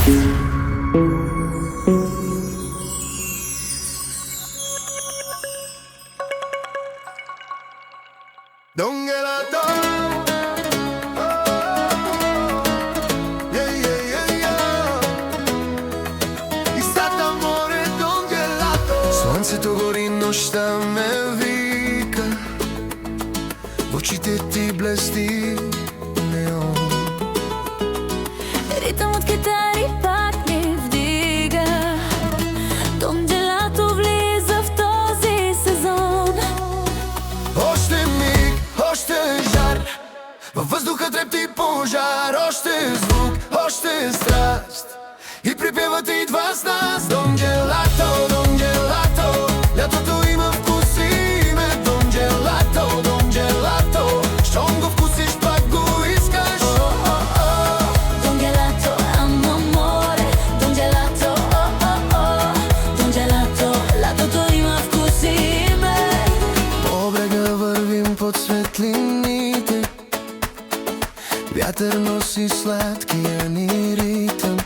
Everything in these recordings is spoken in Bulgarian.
Don Gelato, yeah, yeah, yeah, yeah. И сад аморе Don Gelato. Слънцето гори, нощта ме вика, в очите ти блести неон. Ритъм от китари пак ни вдига, Don Gelato влиза в този сезон. Още миг, още жар, във въздуха трепти пожар. Още звук, още страст, и припевът идва с нас. Don Gelato, Don Gelato, лятото има вкус и име. Don Gelato, Don Gelato, щом го вкусиш, пак го искаш. Don Gelato, amore, Don Gelato, Don Gelato, лятото има вкус и име. По брега вървим под светлините, вятър носи сладкия ни ритъм.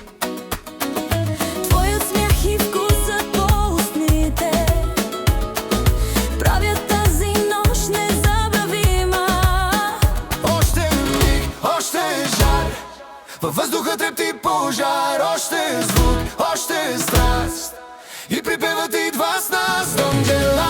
Твоят смях и вкусът по устните правят тази нощ незабравима. Още миг, още жар, във въздуха трепти пожар. Още звук, още страст, и припевът идва с нас. Don Gelato.